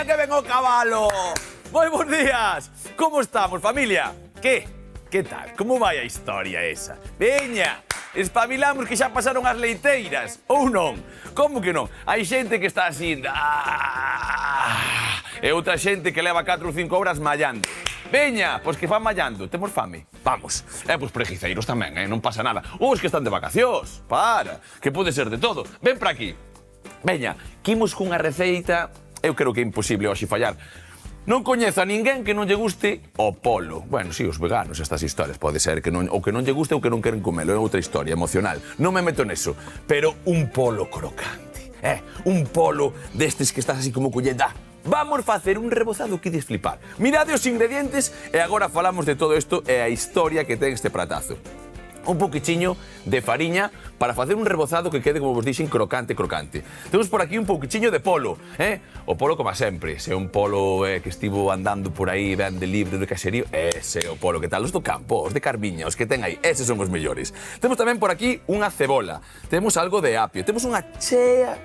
que ven o cabalo. Moi bons días. Como estamos, familia? Que tal? Como vai a historia esa? Veña, espabilamos que xa pasaron as leiteiras. Ou non? Como que non? Hai xente que está así... E outra xente que leva 4 ou 5 horas mallando. Veña, pois que van mallando. Temos fame? Vamos. Pois preguiceiros tamén, non pasa nada. Os que están de vacacións. Para, que pode ser de todo. Ven para aquí. Veña, quimos cunha receita... Eu creo que é imposible hoxe fallar. Non coñezo a ninguén que non lle guste o polo. Bueno, si, os veganos, estas historias. Pode ser que non, ou que non lle guste ou que non queren comelo. É outra historia emocional. Non me meto neso. Pero un polo crocante. Un polo destes que estás así como collenda. Vamos facer un rebozado que ides flipar. Mirade os ingredientes e agora falamos de todo isto e a historia que ten este pratazo. Un pouquichiño de fariña para facer un rebozado que quede, como vos dixen, crocante. Temos por aquí un pouquichiño de polo, O polo, como sempre, se é un polo que estivo andando por aí, ben de libre de caserío, ese é o polo, que tal? Os do campo, os de Carmiña, os que ten aí, eses son os mellores. Temos tamén por aquí unha cebola, temos algo de apio, temos unha chea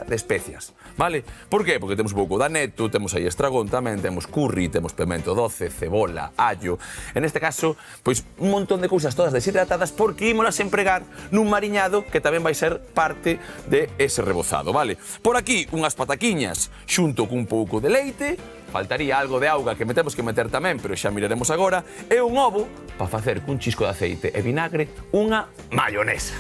de especias, vale? Por qué? Porque temos un pouco de aneto, temos aí estragón tamén, temos curry, temos pemento doce, cebola, allo. En este caso, pois un montón de cousas todas deshidratadas porque ímolas empregar nun mariñado que tamén vai ser parte de ese rebozado, vale? Por aquí, unhas pataquiñas xunto cun pouco de leite, faltaría algo de auga que temos que meter tamén, pero xa miraremos agora, e un ovo para facer cun chisco de aceite e vinagre unha mayonesa.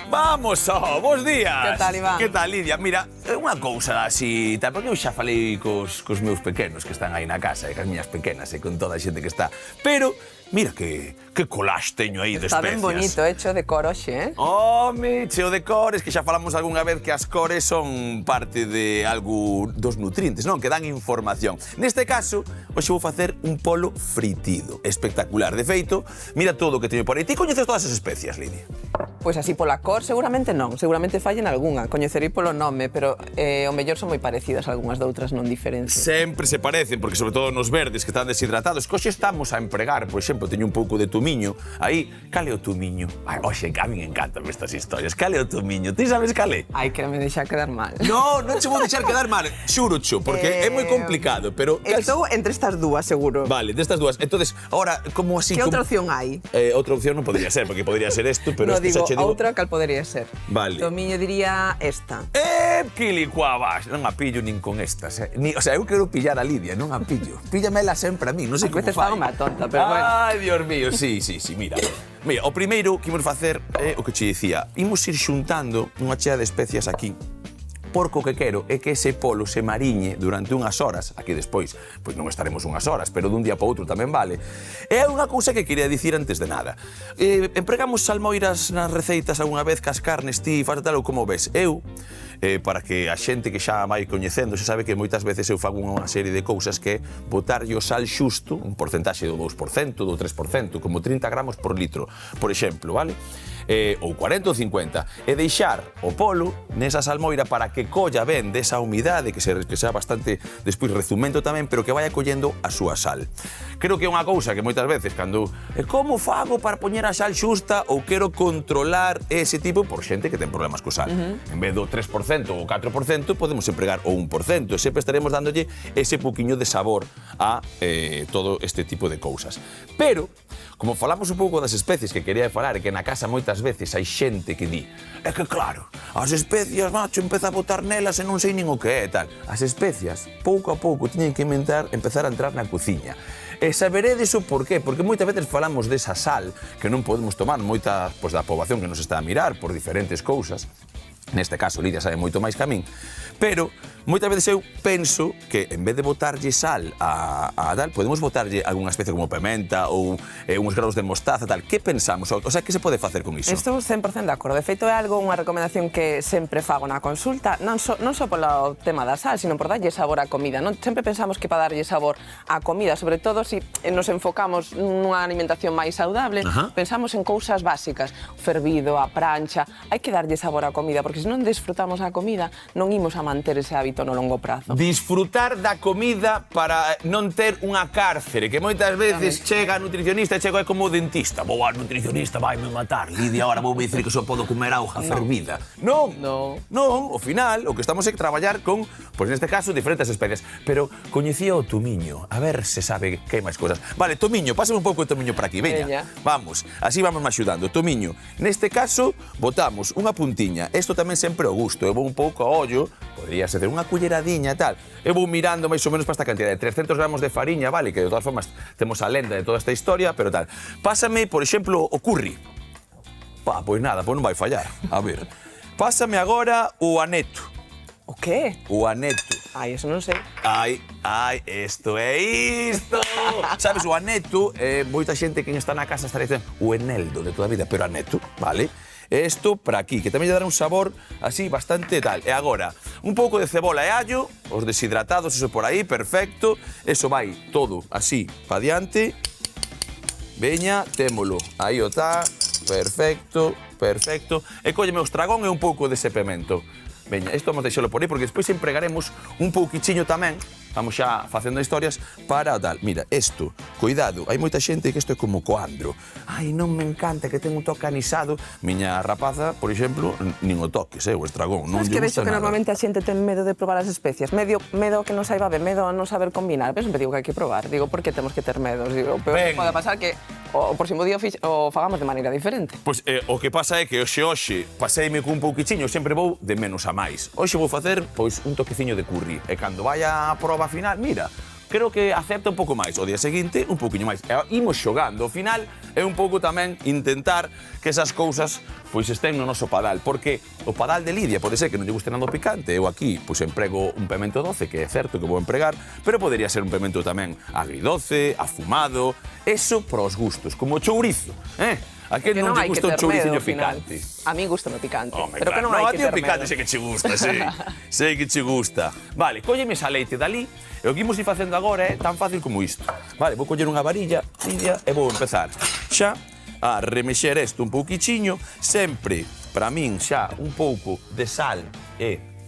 Vamos, bons días. Que tal, Iván? Que tal, Lidia? Mira, unha cousa así, porque eu xa falei cos meus pequenos que están aí na casa, e cas miñas pequenas, e con toda a xente que está. Pero, mira que collage teño aí de especias. Está ben bonito, hecho de cor hoxe, Home, cheo de cores, que xa falamos algunha vez que as cores son parte de algo dos nutrientes, non? Que dan información. Neste caso, hoxe vou facer un polo fritido. Espectacular. De feito, mira todo o que teño por aí. Ti coñeces todas as especias, Lidia? Pois así pola cor seguramente non, seguramente fallen algunha, coñecerei polo nome, pero o mellor son moi parecidas algunhas doutras, non diferentes. Sempre se parecen, porque sobre todo nos verdes que están deshidratados, que hoxe estamos a empregar, por exemplo, teño un pouco de tumiño, aí, cale o tumiño? Ai, hoxe, a min encantan estas historias, cale o tumiño? Ti sabes cale? Ai, que me deixa quedar mal. Non che vou deixar quedar mal, xurocho, porque é moi complicado, pero... Estou entre estas dúas, seguro. Vale, destas dúas. Entonces, ahora, como así... Que outra opción hai? Outra opción non podría ser, porque podría ser isto, pero... No, digo, outra cal podería ser. Vale. Tomiño diría esta. Que licuabas! Non a pillo nin con estas, O sea, eu quero pillar a Lidia, non a pillo. Píllamela sempre a mí, non sei como fai. A veces fago má tonta, pero bueno. Ai, Dios mío, sí, mira. Mira, o primeiro que imos facer é o que che dicía. Imos ir xuntando unha chea de especias aquí. Porque o que quero é que ese polo se mariñe durante unhas horas. Aquí despois, pois non estaremos unhas horas, pero dun día para outro tamén vale. E hai unha cousa que quería dicir antes de nada. Empregamos salmoiras nas receitas algunha vez cas carnes, ti faz tal ou como ves. Eu, para que a xente que xa vai coñecendo, xa sabe que moitas veces eu fago unha serie de cousas que é botarlle o sal xusto, un porcentaxe do 2%, do 3%, como 30 gramos por litro, por exemplo, vale? Ou 40 ou 50, e deixar o polo nesa salmoira para que colla ben desa humidade, que sea bastante despois rezumento tamén, pero que vaya collendo a súa sal. Creo que é unha cousa que moitas veces, cando como fago para poñer a sal xusta ou quero controlar ese tipo, por xente que ten problemas co sal. En vez do 3% ou 4%, podemos empregar o 1%, e sempre estaremos dándolle ese poquinho de sabor a todo este tipo de cousas. Pero, como falamos un pouco das especies que quería falar, e que na casa moitas veces hai xente que di é que claro, as especias, macho, empeza a botar nelas e non sei nin o que é, tal. As especias, pouco a pouco, tiñen que empezar a entrar na cociña. E saberedes o porqué, porque moitas veces falamos desa sal que non podemos tomar, moita da poboación que nos está a mirar por diferentes cousas. Neste caso, Lidia sabe moito máis que a min, pero moitas veces eu penso que en vez de botarlle sal a tal, podemos botarlle algunha especie como pementa ou uns granos de mostaza, tal. Que pensamos? O sea, que se pode facer con iso? Estou 100% de acordo. De feito, é algo, unha recomendación que sempre fago na consulta, non só polo tema da sal, sino por darlle sabor á comida. Non sempre pensamos que para darlle sabor á comida, sobre todo se nos enfocamos nunha alimentación máis saudable, pensamos en cousas básicas, o fervido, a prancha, hai que darlle sabor á comida, porque porque se non desfrutamos a comida, non imos a manter ese hábito no longo prazo. Disfrutar da comida para non ter unha cárcere, que moitas veces chega a nutricionista e chega como o dentista. Vou ao nutricionista, vai-me matar. Lidia, ahora vou dicir que só podo comer auga fervida. Non, non, ao final, o que estamos é traballar con, pois neste caso, diferentes especies. Pero coñecía o tomiño, a ver se sabe que hai máis cosas. Vale, tomiño, pásame un pouco de tomiño para aquí, veña. Vamos, así vamos axudando. Tomiño, neste caso, botamos unha puntiña. Isto tamén sempre o gusto. Eu vou un pouco a ollo, podría ser unha culleradiña e tal. Eu vou mirando máis ou menos para esta cantidad de 300 gramos de fariña, vale, que de todas formas temos a lenda de toda esta historia, pero tal. Pásame, por exemplo, o curry. Pois nada, pois non vai fallar. A ver. Pásame agora o aneto. O qué? O aneto. Ai, eso non sei. Ai, isto é isto. Sabes, o aneto, moita xente que está na casa estará dicindo o eneldo de toda a vida, pero aneto, vale? Isto para aquí, que tamén lle dará un sabor así bastante tal. E agora, un pouco de cebola e allo, os deshidratados, eso por aí, perfecto. Eso vai todo así para diante. Veña, témolo. Aí o tá, perfecto, perfecto. E colleme o estragón e un pouco dese pemento. Veña, isto vamos deixalo por aí, porque despois empregaremos un pouquichiño tamén, vamos xa facendo historias, para tal. Mira, isto, cuidado, hai moita xente que isto é como coandro. Ai, non me encanta que ten un toque anisado. Miña rapaza, por exemplo, nin o toques, o estragón, non lle que gusta vexo que nada. normalmente a xente ten medo de probar as especias. Medo que non saiba ben, medo a non saber combinar. Pero sempre digo que hai que probar. Digo, por que temos que ter medos? Digo, o peor que pode pasar que o próximo día o fagamos de maneira diferente. Pois o que pasa é que hoxe paseime cun pouquichiño, sempre vou de menos a máis. Hoxe vou facer, pois, un toqueciño de curry. E cando vaya a proba final, mira, creo que acepta un pouco máis. O día seguinte, un pouquiño máis. Imos xogando. Ao final, é un pouco tamén intentar que esas cousas pois estén no noso padal. Porque o padal de Lidia pode ser que non lle guste nada o picante. Eu aquí, pois, emprego un pemento doce, que é certo que vou empregar, pero podería ser un pemento tamén agridoce, afumado. Eso pros gustos, como o chourizo, A que non lle gusta un chouriciño picante? A mí gusta o picante, Home, pero claro. que non hai A que ti o ter picante medo. sei que che gusta, sei. Sei que che gusta. Vale, cólleme esa leite dali, e o que imos ir facendo agora é tan fácil como isto. Vale, vou coller unha varilla, e vou empezar xa a remexer isto un pouquichiño, sempre, para min, xa un pouco de sal e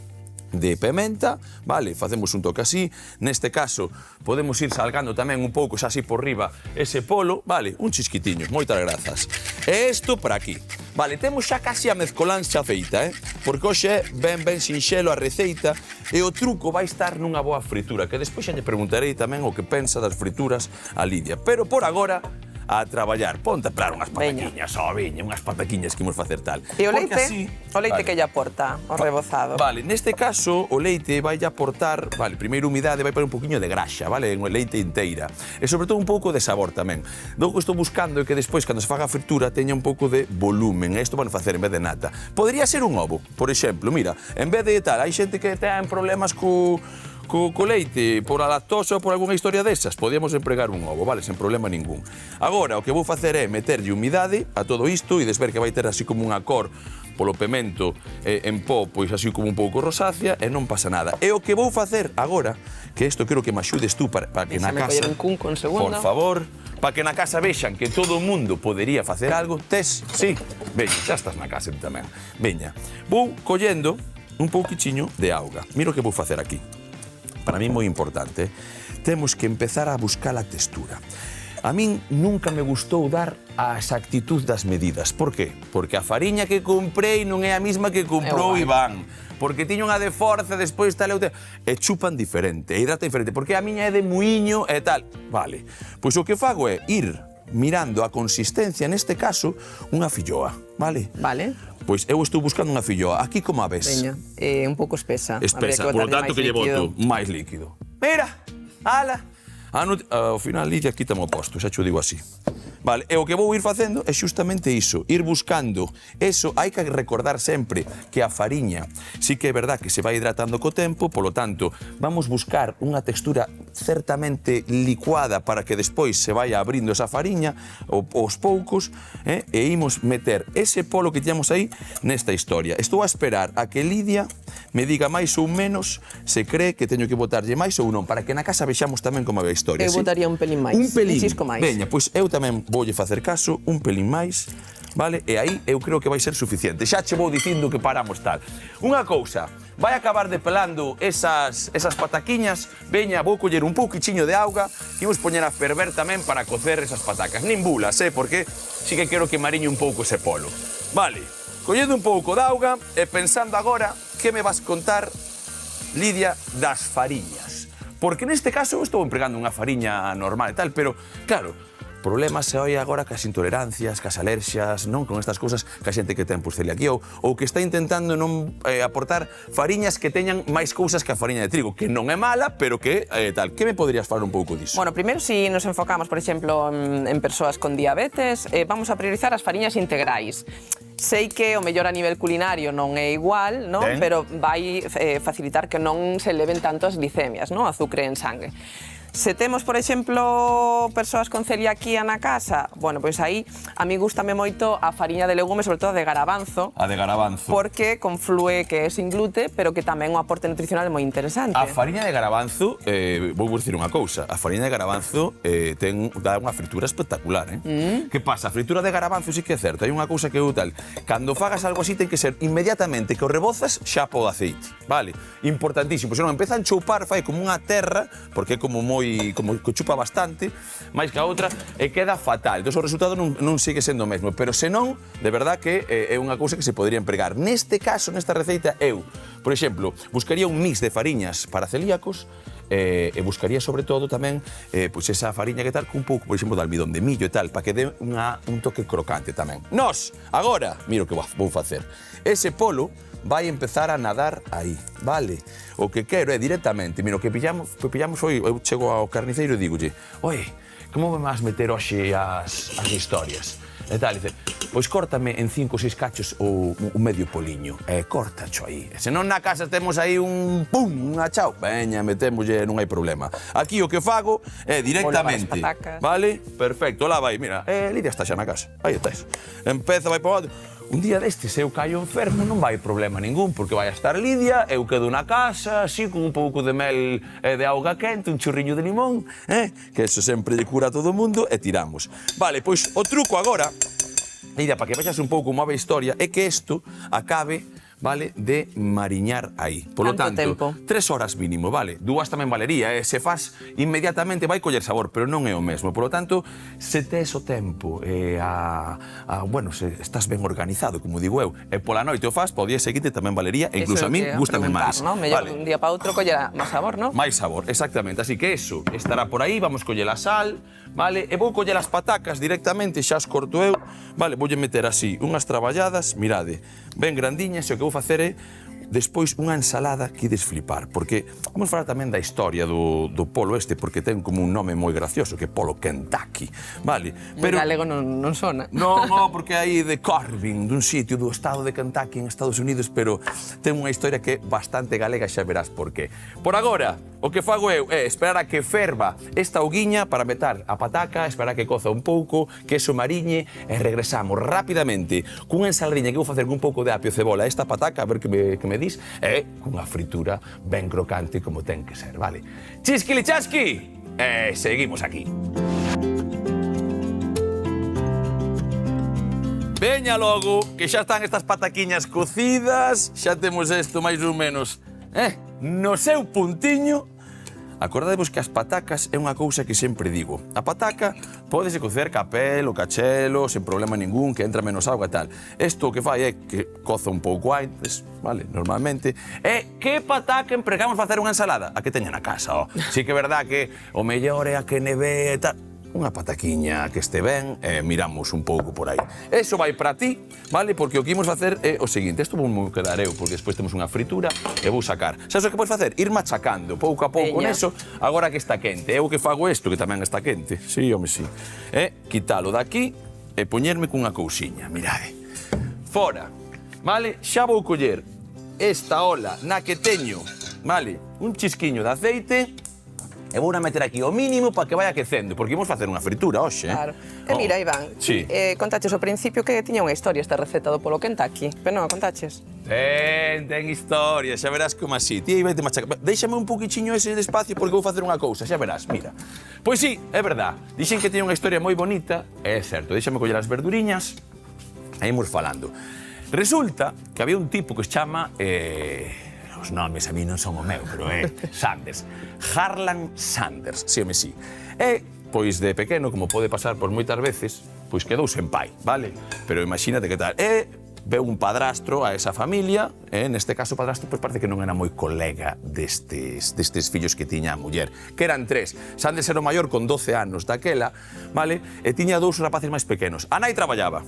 de pementa, vale, facemos un toque así. Neste caso, podemos ir salgando tamén un pouco, xa así por riba, ese polo, vale, un chisquitiño, moitas grazas. E isto para aquí. Vale, temos xa casi a mezcolanza feita, porque hoxe é ben sinxelo a receita, e o truco vai estar nunha boa fritura, que despois xa lle preguntarei tamén o que pensa das frituras a Lidia. Pero por agora, a traballar. Ponte a preparar unhas pataquiñas, viña, unhas pataquiñas que imos facer tal. E o leite? Así, O leite que lle aporta o rebozado. Vale, neste caso, o leite vai aportar, vale, primeiro humidade, vai para un poquinho de graxa, vale, en leite inteira. E sobre todo un pouco de sabor tamén. Do que estou buscando é que despois, cando se faga a fritura, teña un pouco de volumen. E isto van facer en vez de nata. Podría ser un ovo, por exemplo, mira, en vez de tal, hai xente que ten problemas co leite, por a lactosa ou por algunha historia desas, podíamos empregar un ovo, vale, sen problema ningún. Agora, o que vou facer é meterlle humidade a todo isto e desver que vai ter así como unha cor polo pemento en pó, pois así como un pouco rosácea, e non pasa nada. E o que vou facer agora, que isto quero que me axudes tú para que na casa... Déxame coller un cunco en segundo. Por favor, para que na casa vexan que todo o mundo podería facer algo, tes, sí, veña, xa estás na casa tamén. Veña, vou collendo un pouquichiño de auga. Mira o que vou facer aquí. Para mí moi importante, temos que empezar a buscar a textura. A min nunca me gustou dar a exactitud das medidas. Por qué? Porque a fariña que comprei non é a mesma que comprou Iván. Porque tiña unha de forza, despois tal e chupan diferente, e hidrata diferente. Porque a miña é de muiño e tal. Vale, pois o que fago é ir mirando a consistencia, neste caso, unha filloa, vale? Vale. Pois eu estou buscando unha filloa. Aquí como a ves? Veña, un pouco espesa. Espesa, por lo tanto que lle boto máis líquido. Mira, ala. Ao final, Lidia, quítame o posto, xa xo digo así. Vale, e o que vou ir facendo é xustamente iso, ir buscando. Eso hai que recordar sempre que a fariña sí que é verdad que se vai hidratando co tempo, polo tanto, vamos buscar unha textura certamente licuada para que despois se vaya abrindo esa fariña aos poucos, e imos meter ese polo que tiñamos aí nesta historia. Estou a esperar a que Lidia me diga máis ou menos se cree que teño que botarlle máis ou non, para que na casa vexamos tamén como vai a historia. Eu botaría un pelín máis. Un pelín. Chisco máis. Veña, pois eu tamén voulle facer caso, un pelín máis. vale? E aí eu creo que vai ser suficiente. Xa che vou dicindo que paramos tal. Unha cousa, vai acabar depelando esas pataquiñas, veña, vou coller un pouquichiño de auga e vos poñer a ferver tamén para cocer esas patacas. Nin bulas, porque sí que quero que mariñe un pouco ese polo. Vale, collendo un pouco de auga e pensando agora que me vas contar, Lidia, das fariñas. Porque neste caso eu estou empregando unha fariña normal e tal, pero, claro, problemas se oi agora cas intolerancias, cas alerxias, non con estas cousas, ca xente que ten celiaquía ou que está intentando non aportar fariñas que teñan máis cousas que a fariña de trigo, que non é mala, pero que tal. Que me poderías falar un pouco disso? Bueno, primeiro, si nos enfocamos, por exemplo, en persoas con diabetes, vamos a priorizar as fariñas integrais. Sei que o mellor a nivel culinario non é igual, non? Pero vai facilitar que non se eleven tanto as glicemias, non? O azúcar en sangue. Se temos, por exemplo, persoas con celiaquía na casa, bueno, pois aí a mí gústame moito a fariña de legume, sobre todo a de garabanzo. A de garabanzo. Porque conflúe que é sin glute, pero que tamén o aporte nutricional é moi interesante. A fariña de garabanzo, vou dicir unha cousa, a fariña de garabanzo dá unha fritura espectacular, Que pasa? A fritura de garabanzo sí que é certo, hai unha cousa que é tal, cando fagas algo así ten que ser inmediatamente que o rebozas xa po aceite, vale? Importantísimo, senón empeza a enchoupar, fai como unha terra, porque é como que chupa bastante, máis que a outra, e queda fatal. Entón, o resultado non sigue sendo o mesmo, pero senón, de verdad que é unha cousa que se podría empregar. Neste caso, nesta receita, eu, por exemplo, buscaría un mix de fariñas para celíacos, e buscaría sobre todo tamén pois esa fariña que tal, con un pouco, por exemplo, de almidón de millo e tal, para que dé un toque crocante tamén. Nos, agora, miro que vou facer. Ese polo vai empezar a nadar aí, vale? O que quero é directamente, mira, o que pillamos foi, eu chego ao carniceiro e digolle, oi, como me vas meter hoxe as historias? E tal, dice, pois córtame en 5 ou 6 cachos o medio poliño. E córtacho aí. Se non na casa temos aí un pum, unha chao, veña, metémoslle, non hai problema. Aquí o que fago é directamente, vale? Perfecto, lá vai, mira, Lidia está xa na casa, aí estáis. Empeza, vai para o un día destes eu caio enfermo, non vai problema ningún, porque vai a estar Lidia, eu quedo na casa, así, con un pouco de mel e de auga quente, un churriño de limón, que eso sempre lle cura a todo o mundo, e tiramos. Vale, pois o truco agora, Lidia, para que vexas un pouco como a historia, é que isto acabe, vale, de mariñar aí. Polo tanto, 3 horas mínimo, vale? 2 tamén valería, se faz inmediatamente vai coller sabor, pero non é o mesmo. Polo tanto, se tes o tempo, bueno, se estás ben organizado, como digo eu, e pola noite o faz, pa o día seguinte tamén valería, e incluso a min gústame máis. Mellor un día para outro collera máis sabor, non? Máis sabor, exactamente. Así que eso estará por aí, vamos coller a sal, vale? E vou coller as patacas directamente, xa as corto eu, vale? Voulle meter así unhas traballadas, mirade, ben grandiñas, e o que vou facer é despois unha ensalada que ides flipar, porque vamos falar tamén da historia do polo este, porque ten como un nome moi gracioso, que é polo Kentucky, vale? Pero galego non sona. Non, porque hai de Corbin, dun sitio do estado de Kentucky en Estados Unidos, pero ten unha historia que é bastante galega, xa verás por qué. Por agora, o que fago eu é esperar a que ferva esta auguiña para meter a pataca, esperar a que coza un pouco, que eso mariñe, e regresamos rapidamente cunha ensaladiña que vou facer con un pouco de apio, cebola, esta pataca, a ver que me dis, e cunha fritura ben crocante como ten que ser, vale? Chisquilichasqui! E seguimos aquí. Veña logo, que xa están estas pataquiñas cocidas, xa temos isto máis ou menos, no seu puntiño. Acordadevos que as patacas é unha cousa que sempre digo. A pataca pódese cocer ca pel ou cachelo, sen problema ningún, que entra menos auga e tal. Isto o que fai é que coza un pouco antes, vale, normalmente. E que pataca empregamos para facer unha ensalada? A que teña na casa, Sí que é verdad que o mellor é a que neve e tal. Unha pataquiña que este ben, miramos un pouco por aí. Eso vai para ti, vale? Porque o que imos facer é o seguinte, isto vou quedar eu, porque despois temos unha fritura e vou sacar. Sabes o que podes facer? Ir machacando pouco a pouco neso, agora que está quente. Eu que fago isto, que tamén está quente. Sí, home, sí. Quitalo daqui e poñerme cunha cousiña, mirade. Fora, vale? Xa vou coller esta ola na que teño, vale? Un chisquiño de aceite. E vou a meter aquí o mínimo para que vai aquecendo, porque imos facer unha fritura hoxe, Claro. E mira, Iván, contaches ao principio que tiña unha historia esta receta do polo Kentucky, pero non a contaches. Ten historia, xa verás como así. Ti aí vai te machacar. Déixame un poquichiño ese espacio porque vou facer unha cousa, xa verás, mira. Pois sí, é verdad, dixen que tiña unha historia moi bonita, é certo, déixame coller as verduriñas, aí imos falando. Resulta que había un tipo que se chama... os nomes a mí non son o meu, pero é Sanders. Harlan Sanders, sí, home, sí. E, pois, de pequeno, como pode pasar por moitas veces, pois quedou sen pai, vale? Pero imagínate que tal. E veu un padrastro a esa familia, e neste caso o padrastro pois parece que non era moi colega destes fillos que tiña a muller, que eran 3. Sanders era o maior con 12 anos daquela, vale? E tiña 2 rapaces máis pequenos. A nai traballaba.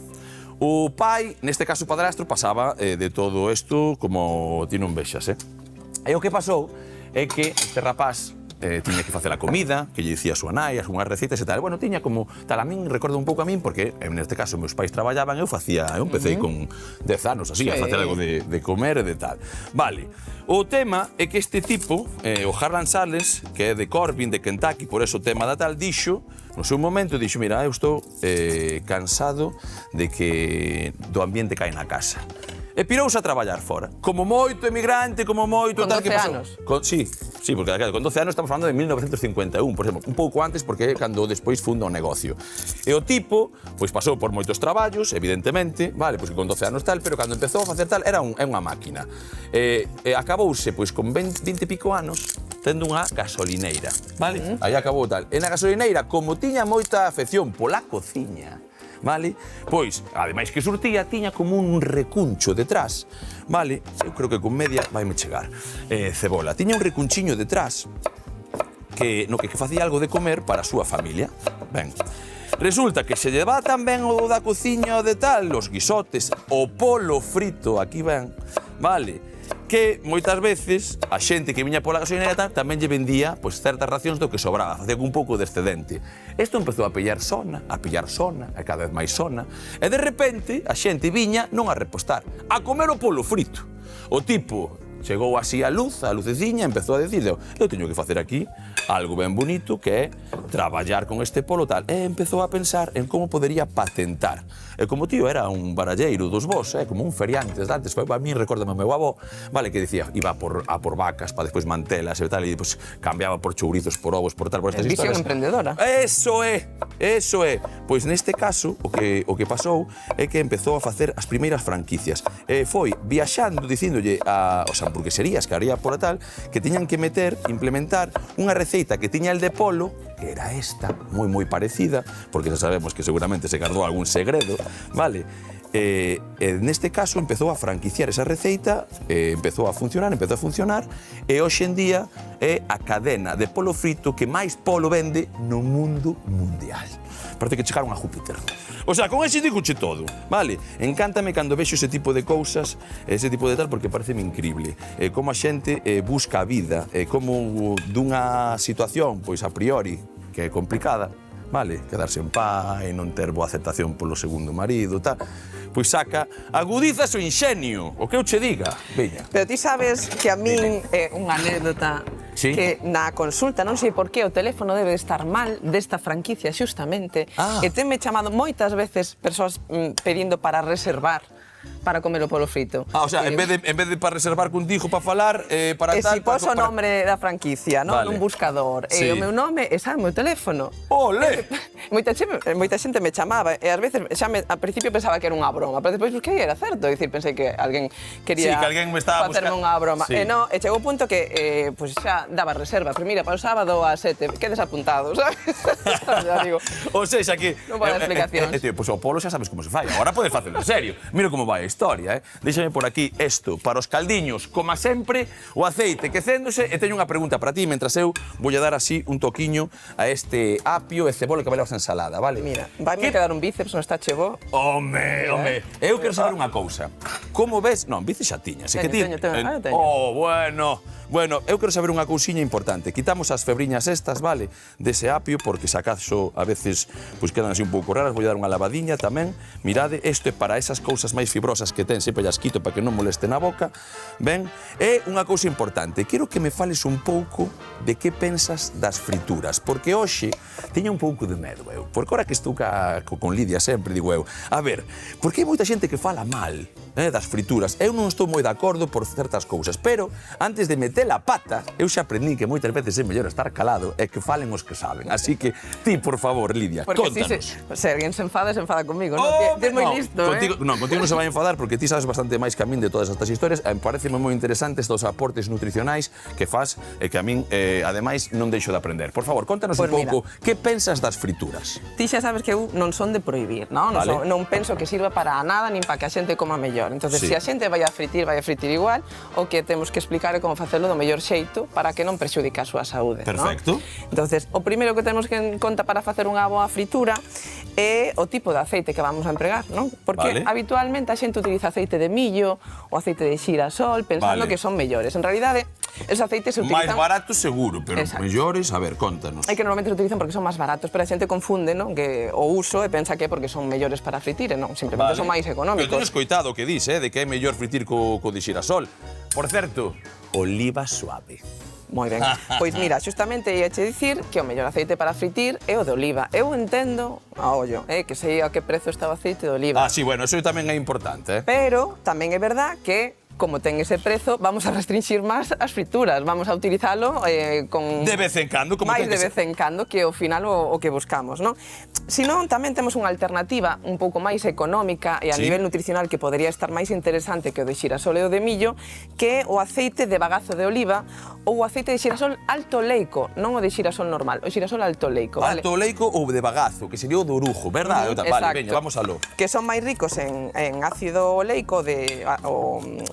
O pai, neste caso o padrastro, pasaba de todo isto como ti non vexas, E o que pasou é que este rapaz tiña que facer a comida, que lle dicía a súa nai, as unhas receitas e tal. Bueno, tiña como tal, a min recordo un pouco a min, porque neste caso meus pais traballaban, eu empecé con 10 anos, así, a facer algo de comer e de tal. Vale, o tema é que este tipo, o Harlan Sanders, que é de Corbin, de Kentucky, por eso o tema da tal, dixo, no seu momento, dixo, mira, eu estou cansado de que do ambiente cae na casa. E pirouse a traballar fora. Como moito emigrante, como moito... Con 12 anos? Sí, porque con 12 anos estamos falando de 1951, por exemplo, un pouco antes, porque é cando despois funda o negocio. E o tipo, pois pasou por moitos traballos, evidentemente, vale, pois con 12 anos tal, pero cando empezou a facer tal, era unha máquina. E acabouse, pois con 20 e pico anos, tendo unha gasolineira, vale? Aí acabou tal. E na gasolineira, como tiña moita afección pola cociña, vale? Pois, ademais que surtía, tiña como un recuncho detrás, vale? Eu creo que con media vaime chegar. Cebola. Tiña un recunchiño detrás no que facía algo de comer para a súa familia. Ben, resulta que se lleva tamén o da cociña de tal, os guisotes, o polo frito, aquí ven, vale? Que moitas veces a xente que viña pola gasolinera tamén lle vendía pois, certas racións do que sobraba, facía un pouco de excedente. Isto empezou a pillar sona, a cada vez máis sona, e de repente a xente viña non a repostar, a comer o polo frito. O tipo chegou así a luceciña, empezou a decir, eu teño que facer aquí algo ben bonito que é traballar con este polo tal. E empezou a pensar en como podería patentar. E como tío era un baralleiro dos vos, como un feriante antes, a mí recórdame o meu avó, vale, que dicía, iba a por vacas para despois mantelas e tal, e despois cambiaba por chourizos, por ovos, por tal, por estas historias. Visión emprendedora. Eso é. Pois neste caso, o que pasou é que empezou a facer as primeiras franquicias. Foi viaxando, dicíndolle aos hamburgueserías que haría por tal, que tiñan que implementar unha receita que tiña el de polo, que era esta, moi parecida, porque xa sabemos que seguramente se guardou algún segredo, vale? Neste caso empezou a franquiciar esa receita, empezou a funcionar, e hoxe en día é a cadena de polo frito que máis polo vende no mundo mundial. Parece que chegaron a Júpiter. O sea, con ese digoche todo, vale? Encántame cando vexo ese tipo de cousas, ese tipo de tal, porque pareceme increíble. Como a xente busca a vida, como dunha situación, pois a priori, que é complicada, vale? Quedarse en paz e non ter boa aceptación polo segundo marido, tal. Pois saca, agudizas o inxenio, o que eu che diga, veña. Pero ti sabes que a min é unha anécdota que na consulta, non sei por que o teléfono debe estar mal desta franquicia xustamente, e tenme chamado moitas veces persoas pedindo para reservar para comer o polo frito. O sea, en vez de para reservar contigo para falar, para tal... Si pos o nombre da franquicia, non? Nun buscador. E o meu nome, e sabe o meu teléfono. Olé! Moita xente me chamaba, e ás veces, ao principio pensaba que era unha broma, pero despois busquei e era certo. É dicir, pensei que alguén quería facerme unha broma. E non, e chegou o punto que xa daba reserva. Pero mira, para o sábado a 7, quedes apuntado, sabes? Já digo. O sea, xa que... Non pode dar explicacións. Pois o polo xa sabes como se fai. Agora podes facelo en serio. Mira como vai a historia, Déxame por aquí isto, para os caldiños, como sempre, o aceite quecéndose, e teño unha pregunta para ti, mentras eu vou dar así un toquiño a este apio e cebola que vai a ensalada, vale? Mira, vai-me quedar un bíceps, non está chegou. Home. Eu quero saber unha cousa. Como ves... Non, bíceps xa tiñas. Teño. Bueno, eu quero saber unha cousiña importante. Quitamos as febriñas estas, vale? Dese apio, porque se acaso a veces pois quedan así un pouco raras. Vou dar unha lavadiña tamén. Mirade, isto é para esas cousas máis fibrosas cosas que ten, sempre llas quito para que non molesten a boca. Ben, e unha cousa importante, quero que me fales un pouco de que pensas das frituras, porque hoxe teño un pouco de medo, eu. Porque ahora que estou con Lidia sempre, digo eu, a ver, porque hai moita xente que fala mal das frituras. Eu non estou moi de acordo por certas cousas, pero antes de meter a pata, eu xa aprendí que moitas veces é mellor estar calado e que falen os que saben. Así que ti, por favor, Lidia, porque contanos. Se alguén se enfada conmigo, non? Ti moi listo, contigo non se vai a enfadar porque ti sabes bastante máis que a min de todas estas historias. Me pareceme moi interesantes estos aportes nutricionais que fas e que a min, ademais, non deixo de aprender. Por favor, contanos un pouco que pensas das frituras. Ti xa sabes que eu non son de prohibir, non? Non penso que sirva para nada nin para que a xente coma mellor. Entonces, se a xente vai a fritir igual, o que temos que explicar é como facelo do mellor xeito para que non perxudique a súa saúde. Perfecto. Entonces, o primeiro que temos que en conta para facer unha boa fritura é o tipo de aceite que vamos a empregar, non? Porque habitualmente a xente utiliza aceite de millo ou aceite de xirasol pensando que son mellores. En realidade, esos aceites se utilizan... máis baratos seguro, pero mellores, a ver, contanos. É que normalmente se utilizan porque son máis baratos, pero a xente confunde, non? Que o uso e pensa que é porque son mellores para fritir, e non, simplemente son máis económicos. Pero tenes coitado o que dis, de que é mellor fritir co de xirasol. Por certo, oliva suave. Moi ben. Pois mira, xustamente ia che dicir que o mellor aceite para fritir é o de oliva. Eu entendo a ollo, que sei a que prezo está o aceite de oliva. Sí, bueno, eso tamén é importante, Pero tamén é verdad que como ten ese prezo, vamos a restringir máis as frituras, vamos a utilizalo con... De vez en cando, como máis de vez en cando, que ao final o que buscamos, non? Si non, tamén temos unha alternativa un pouco máis económica e a nivel nutricional que podría estar máis interesante que o de xirasol e o de millo, que é o aceite de bagazo de oliva ou o aceite de xirasol alto oleico, non o de xirasol normal, o xirasol alto oleico, vale? Alto oleico ou de bagazo, que sería o de orujo, verdad? Vale, veña, vamos aló. Que son máis ricos en ácido oleico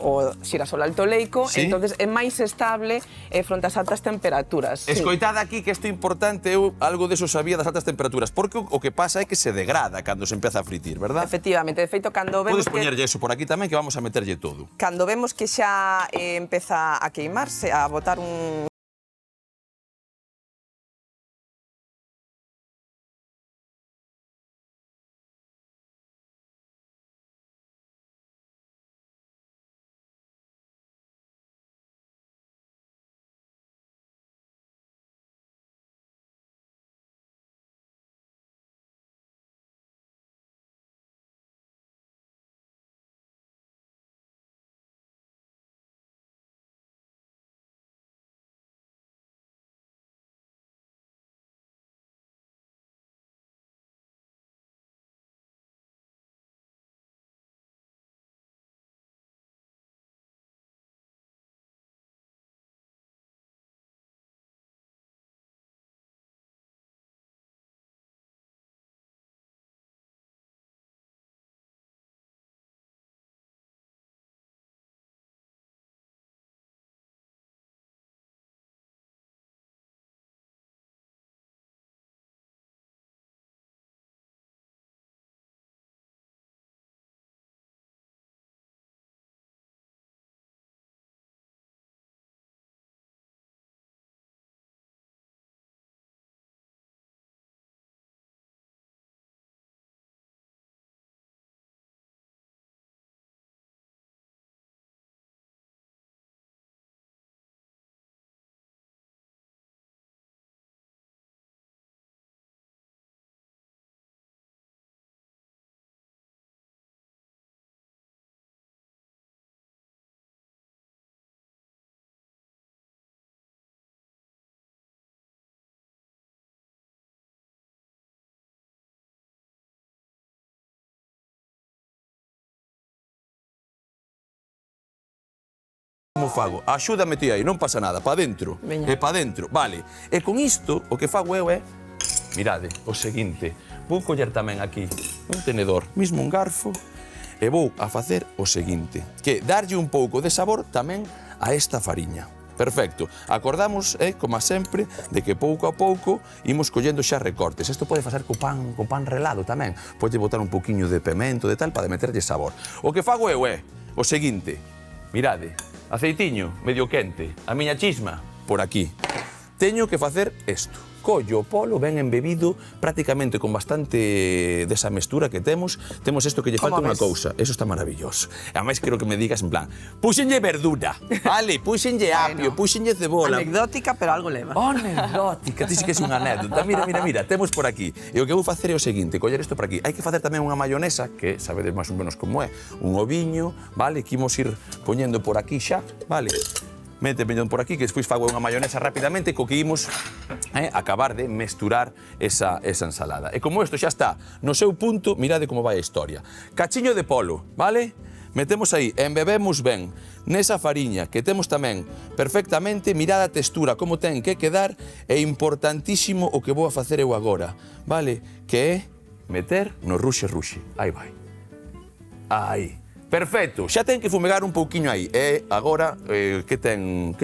o xirasol alto oleico, entonces é máis estable fronte ás altas temperaturas. Escoitad aquí que isto é importante, eu algo deso sabía das altas temperaturas, porque o que pasa é que se degrada cando se empeza a fritir, verdad? Efectivamente, de feito, cando vemos podes poñerlle eso por aquí tamén, que vamos a meterlle todo. Cando vemos que xa empeza a queimarse, a botar un... Como fago? Axúdame ti aí, non pasa nada, pa dentro. E pa dentro, vale. E con isto, o que fago eu é, mirade, o seguinte, vou coller tamén aquí un tenedor, mismo un garfo, e vou a facer o seguinte, que darlle un pouco de sabor tamén a esta fariña. Perfecto. Acordamos, como sempre, de que pouco a pouco imos collendo xa recortes. Isto pode facer co pan relado tamén. Pode botar un pouquiño de pemento, de tal, para meterlle sabor. O que fago eu é o seguinte, mirade, aceitiño medio quente, a miña chisma por aquí. Teño que facer isto. collo o polo ben embebido, prácticamente con bastante desa mestura que temos isto que lle falta unha cousa. Eso está maravilloso. E ademais quero que me digas en plan, púxenlle verdura, vale, púxenlle apio, púxenlle cebola. Anecdótica, pero algo leva. Anecdótica, ti sí que é unha anécdota. Mira, temos por aquí. E o que vou facer é o seguinte, coller isto por aquí. Hai que facer tamén unha mayonesa, que sabedes máis ou menos como é, un oviño, vale, que imos ir poñendo por aquí xa, vale. Mete mellón por aquí, que despois fago unha mayonesa rapidamente co que imos acabar de mesturar esa ensalada. E como isto xa está no seu punto, mirade como vai a historia. Cachiño de polo, vale? Metemos aí, embebemos ben nesa fariña que temos tamén perfectamente, mirada a textura, como ten que quedar, é importantísimo o que vou a facer eu agora, vale? Que é meter no ruxe. Aí vai. Aí. Perfecto, xa ten que fumegar un pouquiño aí. E agora, que ten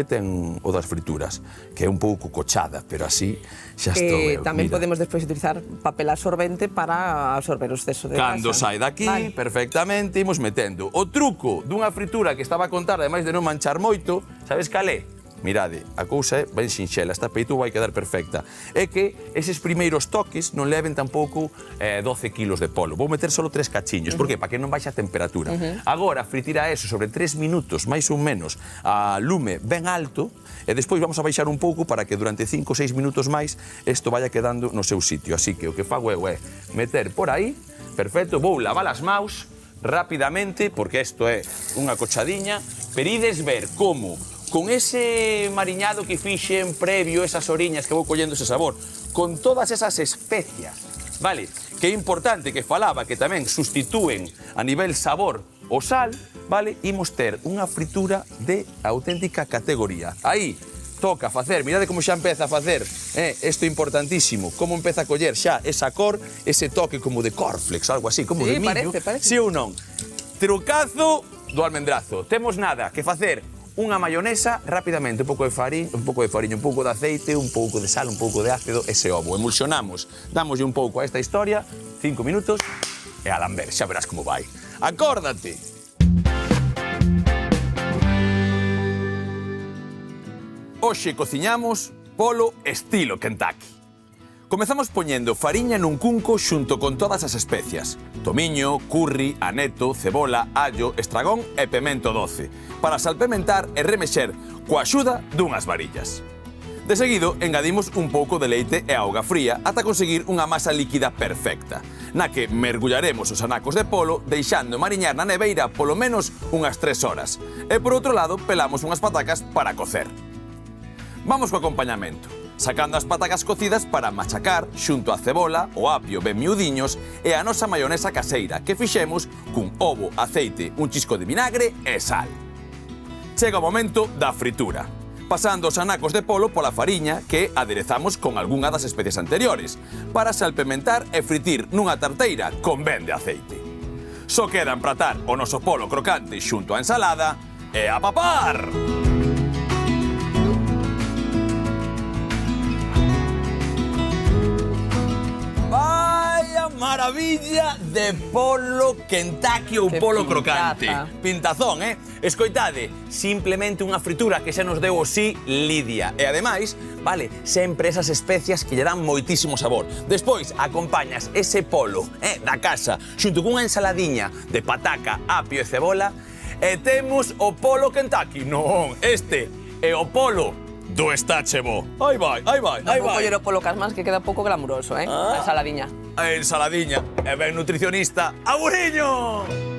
o das frituras? Que é un pouco cochada, pero así xa estou eu. Tamén podemos despois utilizar papel absorbente para absorber o exceso de grasa. Cando sai daqui, perfectamente, imos metendo. O truco dunha fritura que estaba a contar, ademais de non manchar moito, sabes cal é? Mirade, a cousa é ben sinxela, esta peito vai quedar perfecta. É que eses primeiros toques non leven tampouco 12 kilos de polo. Vou meter solo 3 cachiños. Por que? Para que non baixe a temperatura. Agora, fritirá eso sobre 3 minutos, máis ou menos, a lume ben alto, e despois vamos a baixar un pouco para que durante 5 ou 6 minutos máis isto vaya quedando no seu sitio. Así que o que fago eu é meter por aí, perfecto, vou lavar as maus rapidamente, porque isto é unha cochadiña, pero ides ver como con ese mariñado que fixen previo, esas oriñas que vou collendo ese sabor, con todas esas especias, vale? Que é importante que falaba que tamén sustitúen a nivel sabor o sal, vale? Imos ter unha fritura de auténtica categoría. Aí toca facer, mirade como xa empeza a facer, isto é importantísimo, como empeza a coller xa esa cor, ese toque como de cornflakes, algo así, como de millo. Parece. Si ou non? Trucazo do almendrazo. Temos nada que facer unha mayonesa rapidamente, un pouco de fariña, un pouco de aceite, un pouco de sal, un pouco de ácido, ese ovo. Emulsionamos, dámoslle un pouco a esta historia, 5 minutos, e a lamber, xa verás como vai. Acórdate! Hoxe cociñamos polo estilo Kentucky. Comezamos poñendo fariña nun cunco xunto con todas as especias. Tomiño, curry, aneto, cebola, allo, estragón e pemento doce, para salpementar e remexer coa axuda dunhas varillas. De seguido, engadimos un pouco de leite e auga fría ata conseguir unha masa líquida perfecta, na que mergullaremos os anacos de polo deixando mariñar na neveira polo menos unhas 3 horas. E por outro lado, pelamos unhas patacas para cocer. Vamos co acompañamento, sacando as patacas cocidas para machacar xunto a cebola, o apio ben miudiños e a nosa mayonesa caseira que fixemos cun ovo, aceite, un chisco de vinagre e sal. Chega o momento da fritura, pasando os anacos de polo pola fariña que aderezamos con algunha das especies anteriores, para salpementar e fritir nunha tarteira con ben de aceite. Só queda empratar o noso polo crocante xunto a ensalada e a papar! Maravilla de polo Kentucky ou polo crocante. Pintazón, Escoitade, simplemente unha fritura que xa nos deu o sí Lidia. E ademais, vale, sempre esas especias que lle dan moitísimo sabor. Despois, acompañas ese polo da casa xunto cunha ensaladiña de pataca, apio e cebola e temos o polo Kentucky. Non, este é o polo do Estáchebo. Aí vai. Tampouco lle o polo casmás que queda pouco glamuroso, a ensaladiña. A ensaladiña é ben nutricionista. Aguriño!